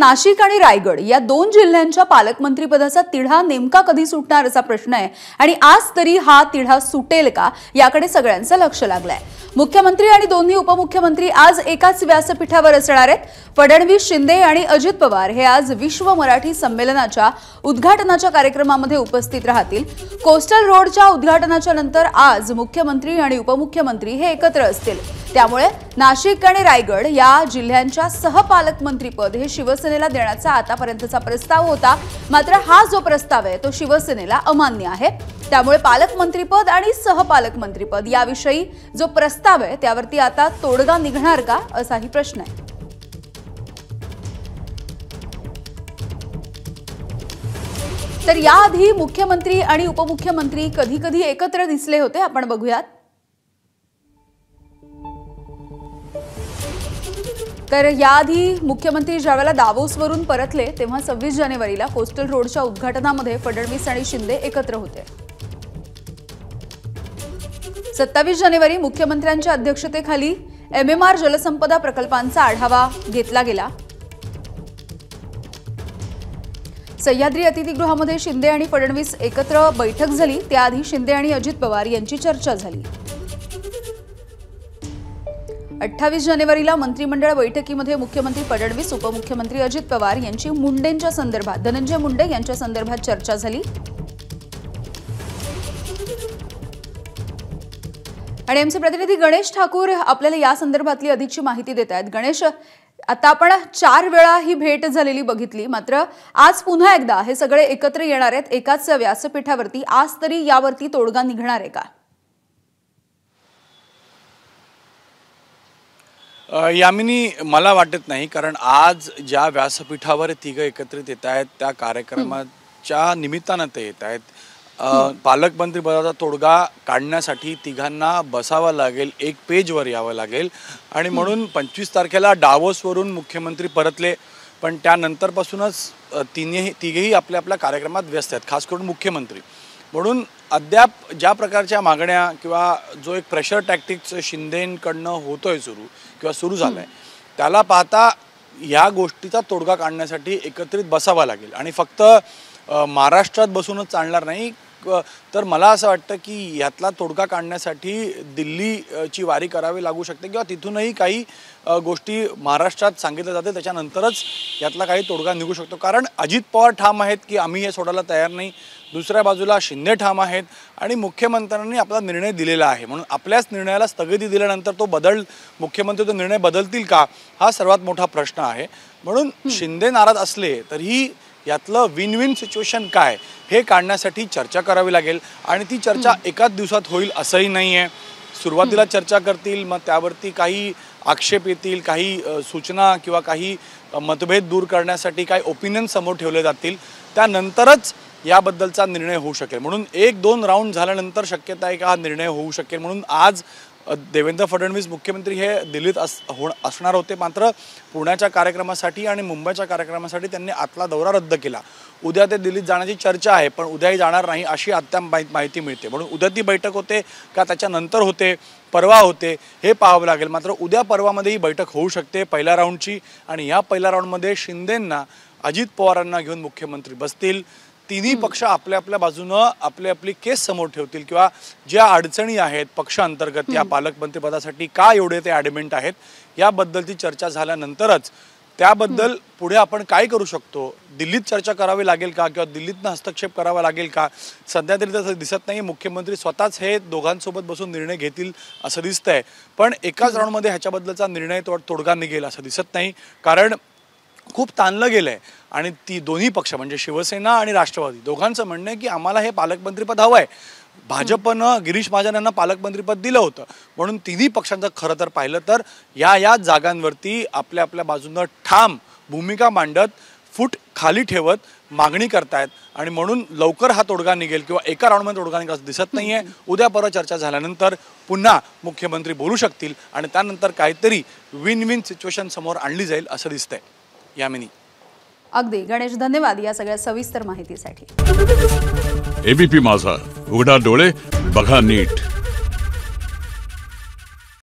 नाशिक आणि रायगड या दोन जिल्ह्यांच्या पालकमंत्रीपदाचा तिढा नेमका कधी सुटणार असा प्रश्न आहे आणि आज तरी हा तिढा सुटेल का याकडे सगळ्यांचं लक्ष लागलंय। मुख्यमंत्री आणि दोन्ही उपमुख्यमंत्री आज एकाच व्यासपीठावर असणार आहेत। फडणवीस, शिंदे आणि अजित पवार हे आज विश्व मराठी संमेलनाच्या उद्घाटनाच्या कार्यक्रमामध्ये उपस्थित राहतील। कोस्टल रोडच्या उद्घाटनाच्या नंतर आज मुख्यमंत्री आणि उपमुख्यमंत्री हे एकत्र असतील। त्यामुळे नाशिक आणि रायगड या जिल्ह्यांच्या सहपालकमंत्रीपद हे शिवसेनेला देण्याचा आतापर्यंतचा प्रस्ताव होता, मात्र हा जो प्रस्ताव आहे तो शिवसेनेला अमान्य आहे। त्यामुळे पालकमंत्रीपद आणि सहपालकमंत्रीपद याविषयी जो प्रस्ताव आहे त्यावरती आता तोडगा निघणार का असाही प्रश्न आहे। तर याआधी मुख्यमंत्री आणि उपमुख्यमंत्री कधी कधी एकत्र दिसले होते, आपण बघूयात। तर याआधी मुख्यमंत्री ज्यावेळेला दावोसवरून परतले तेव्हा 26 जानेवारीला कोस्टल रोडच्या उद्घाटनामध्ये फडणवीस आणि शिंदे एकत्र होते। 27 जानेवारी मुख्यमंत्र्यांच्या अध्यक्षतेखाली MMR जलसंपदा प्रकल्पांचा आढावा घेतला गेला। सह्याद्री अतिथीगृहामध्ये शिंदे आणि फडणवीस एकत्र बैठक झाली। त्याआधी शिंदे आणि अजित पवार यांची चर्चा झाली। 28 जानेवारीला मंत्रिमंडळ बैठकीमध्ये मुख्यमंत्री फडणवीस, उपमुख्यमंत्री अजित पवार यांची मुंडेंच्या संदर्भात, धनंजय मुंडे यांच्या संदर्भात चर्चा झाली। आणि आमचे प्रतिनिधी गणेश ठाकूर आपल्याला या संदर्भातली अधिकची माहिती देत आहेत। गणेश, आता आपण 4 वेळा ही भेट झालेली बघितली, मात्र आज पुन्हा एकदा हे सगळे एकत्र येणार आहेत एकाच व्यासपीठावरती। आज तरी यावरती तोडगा निघणार आहे का? यामिनी, मला वाटत नाही, कारण आज ज्या व्यासपीठावर तिघं एकत्रित येत आहेत त्या कार्यक्रमाच्या निमित्तानं ते येत आहेत। पालकमंत्री पदाचा तोडगा काढण्यासाठी तिघांना बसावं लागेल, एक पेजवर यावं लागेल आणि म्हणून 25 तारखेला डावोसवरून मुख्यमंत्री परतले, पण त्यानंतरपासूनच तिघेही आपल्या आपल्या कार्यक्रमात व्यस्त आहेत, खास करून मुख्यमंत्री। म्हणून अद्याप ज्या प्रकारच्या मागण्या किंवा जो एक प्रेशर टॅक्टिक्स शिंदेंकडनं होतोय सुरू झालाय, त्याला पाहता या गोष्टीचा तोडगा काढण्यासाठी एकत्रित बसावं लागेल आणि फक्त महाराष्ट्रात बसूनच चालणार नाही। तर मला असं वाटतं की यातला तोडगा काढण्यासाठी दिल्लीची वारी करावी लागू शकते किंवा तिथूनही काही गोष्टी महाराष्ट्रात सांगितल्या जाते, त्याच्यानंतरच यातला काही तोडगा निघू शकतो। कारण अजित पवार ठाम आहेत की आम्ही हे सोडायला तयार नाही, दुसऱ्या बाजूला शिंदे ठाम आहेत आणि मुख्यमंत्र्यांनी आपला निर्णय दिलेला आहे। म्हणून आपल्याच निर्णयाला स्थगिती दिल्यानंतर मुख्यमंत्री तो निर्णय बदलतील का, हा सर्वात मोठा प्रश्न आहे। म्हणून शिंदे नाराज असले तरीही यातलं विन विन सिच्युएशन काय हे काढण्यासाठी चर्चा करावी लागेल आणि ती चर्चा एकाच दिवसात होईल असंही नाही आहे। सुरुवातीला चर्चा करतील, मग त्यावरती काही आक्षेप येतील, काही सूचना किंवा काही मतभेद दूर करण्यासाठी काही ओपिनियन समोर ठेवले जातील, त्यानंतरच याबद्दलचा निर्णय होऊ शकेल। म्हणून 1-2 राऊंड झाल्यानंतर शक्यता आहे का हा निर्णय होऊ शकेल। म्हणून आज देवेंद्र फडणवीस मुख्यमंत्री हे दिल्लीत असणार होते, मात्र पुण्याच्या कार्यक्रमासाठी आणि मुंबईच्या कार्यक्रमासाठी त्यांनी आतला दौरा रद्द केला। उद्या ते दिल्लीत जाण्याची चर्चा आहे, पण उद्याही जाणार नाही अशी अद्याप माहिती मिळते। म्हणून उद्या ती बैठक होते का त्याच्यानंतर होते, परवा होते, हे पाहावं लागेल। मात्र उद्या परवामध्ये ही बैठक होऊ शकते पहिल्या राऊंडची आणि या पहिल्या राऊंडमध्ये शिंदेंना, अजित पवारांना घेऊन मुख्यमंत्री बसतील। तिन्ही पक्ष आपल्या आपल्या बाजूनं आपली केस समोर ठेवतील किंवा ज्या अडचणी आहेत पक्षांतर्गत या पालकमंत्रीपदासाठी का एवढे ते ॲडमेंट आहेत याबद्दलची चर्चा झाल्यानंतरच त्याबद्दल पुढे आपण काय करू शकतो, दिल्लीत चर्चा करावी लागेल का किंवा दिल्लीतनं हस्तक्षेप करावा लागेल का, सध्या तरी तसं दिसत नाही। मुख्यमंत्री स्वतःच हे दोघांसोबत बसून निर्णय घेतील असं दिसतंय, पण एकाच राऊंडमध्ये ह्याच्याबद्दलचा निर्णय तोडगा निघेल असं दिसत नाही। कारण खूप ताणलं गेलंय आणि ती दोन्ही पक्ष म्हणजे शिवसेना आणि राष्ट्रवादी दोघांचं म्हणणं आहे की आम्हाला हे पालकमंत्रीपद हवं आहे। भाजपनं गिरीश महाजन यांना पालकमंत्रीपद दिलं होतं, म्हणून तिन्ही पक्षांचं खरं तर पाहिलं तर या जागांवरती आपल्या आपल्या बाजूनं ठाम भूमिका मांडत, फूट खाली ठेवत मागणी करतायत आणि म्हणून लवकर हा तोडगा निघेल किंवा एका राऊंडमध्ये तोडगा निघेल असं दिसत नाहीये। उद्या परवा चर्चा झाल्यानंतर पुन्हा मुख्यमंत्री बोलू शकतील आणि त्यानंतर काहीतरी विन विन सिच्युएशन समोर आणली जाईल असं दिसतंय। यामिनी, अगदी गणेश, धन्यवाद या सगळ्या सविस्तर माहितीसाठी। एबीपी माझा, उघडा डोळे बघा नीट।